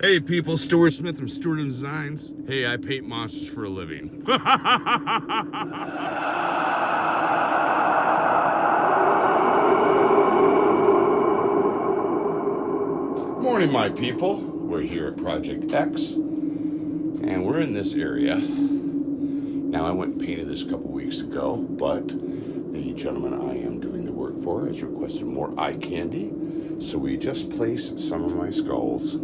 Hey people, Stuart Smith from Stuart Designs. Hey, I paint monsters for a living. Morning, my people. We're here at Project X, and we're in this area. Now, I went and painted this a couple weeks ago, but the gentleman I am doing the work for has requested more eye candy, so we just placed some of my skulls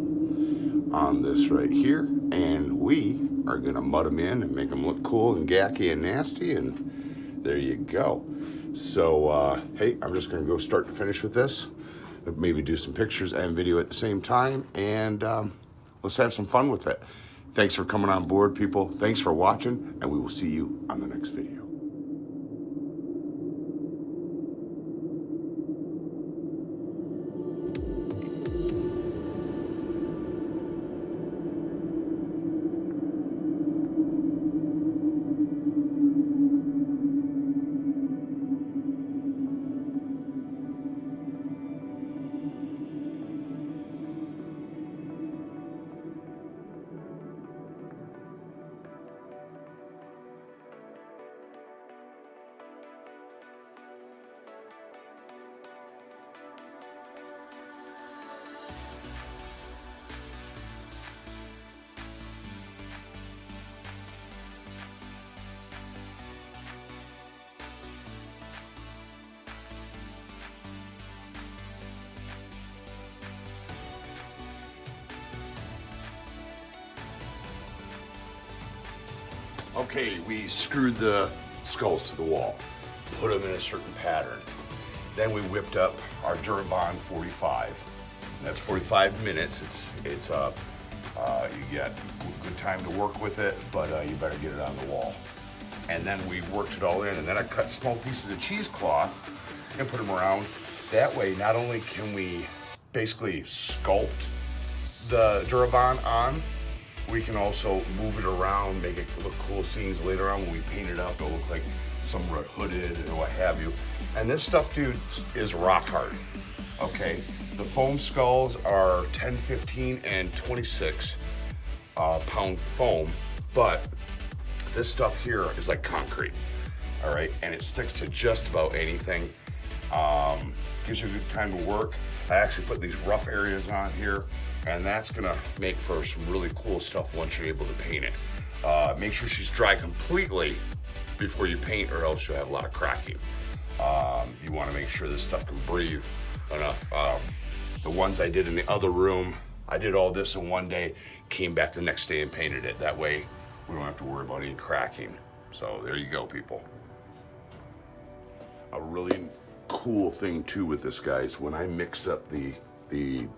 on this right here, and we are gonna mud them in and make them look cool and gacky and nasty, and there you go. So hey, I'm just gonna go start to finish with this, maybe do some pictures and video at the same time, and let's have some fun with it. Thanks for coming on board, people. Thanks for watching, and we will see you on the next video. Okay, we screwed the skulls to the wall, put them in a certain pattern. Then we whipped up our Durabond 45. That's 45 minutes. It's you get good time to work with it, but you better get it on the wall. And then we worked it all in, and then I cut small pieces of cheesecloth and put them around. That way, not only can we basically sculpt the Durabond on, we can also move it around, make it look cool scenes later on when we paint it up. It'll look like some red hooded or what have you. And this stuff, dude, is rock hard. Okay, the foam skulls are 10, 15, and 26 pound foam, but this stuff here is like concrete. All right, and it sticks to just about anything. Gives you a good time to work. I actually put these rough areas on here, and that's gonna make for some really cool stuff once you're able to paint it. Make sure she's dry completely before you paint, or else you'll have a lot of cracking. You wanna make sure this stuff can breathe enough. The ones I did in the other room, I did all this in one day, came back the next day and painted it. That way, we don't have to worry about any cracking. So there you go, people. A really cool thing too with this, guys, when I mix up the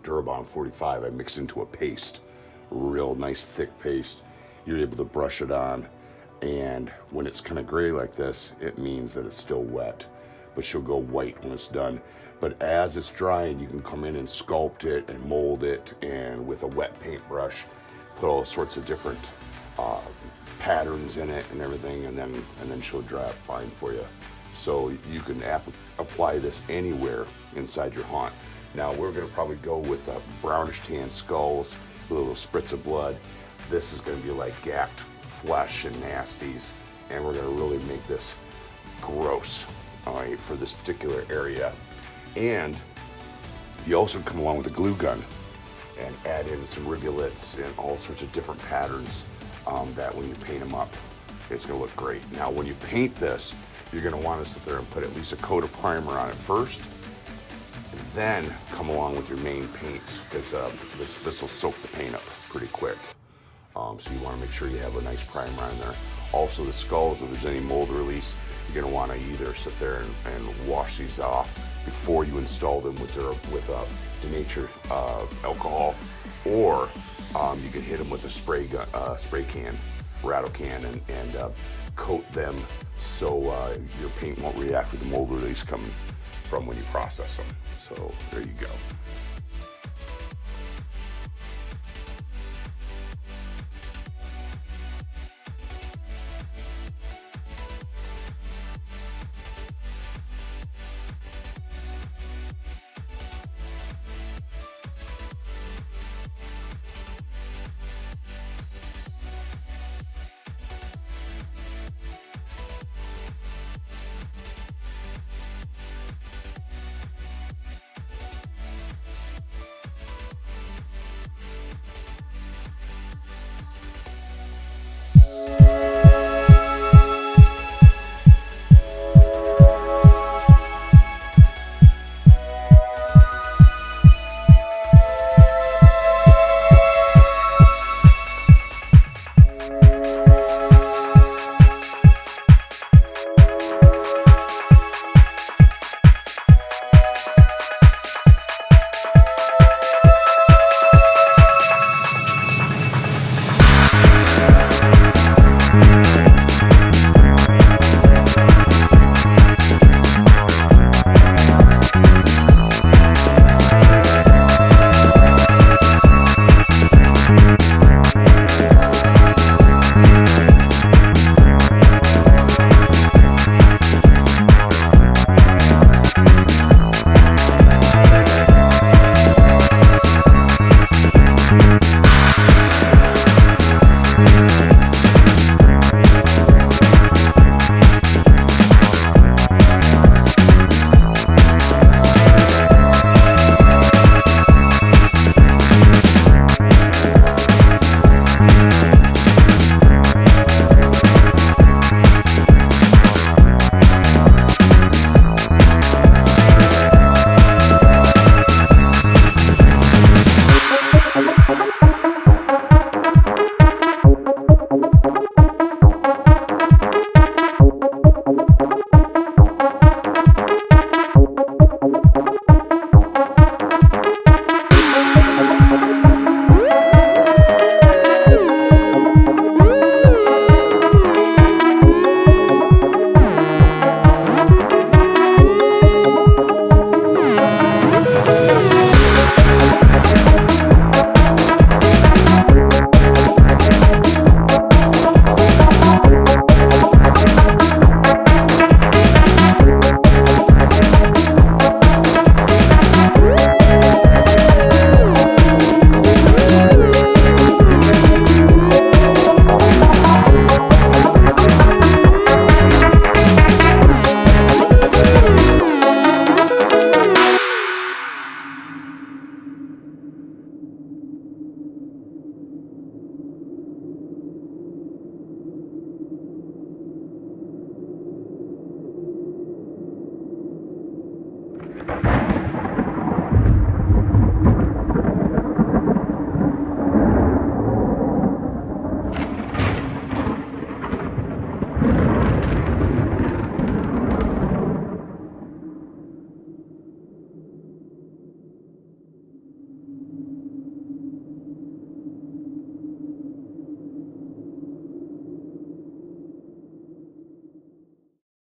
Durabond 45, I mix into a paste, real nice thick paste. You're able to brush it on, and when it's kind of gray like this, it means that it's still wet, but she'll go white when it's done. But as it's drying, you can come in and sculpt it and mold it, and with a wet paintbrush, put all sorts of different patterns in it and everything, and then she'll dry up fine for you. So you can apply this anywhere inside your haunt. Now we're gonna probably go with brownish tan skulls, a little spritz of blood. This is gonna be like gapped flesh and nasties, and we're gonna really make this gross, all right, for this particular area. And you also come along with a glue gun and add in some rivulets and all sorts of different patterns that when you paint them up, it's gonna look great. Now when you paint this, you're gonna wanna sit there and put at least a coat of primer on it first, then come along with your main paints, because this will soak the paint up pretty quick. So you wanna make sure you have a nice primer on there. Also the skulls, if there's any mold release, you're gonna wanna either sit there and wash these off before you install them with denatured alcohol, or you can hit them with a spray can, rattle can, and coat them so your paint won't react with the mold release coming from when you process them. So there you go.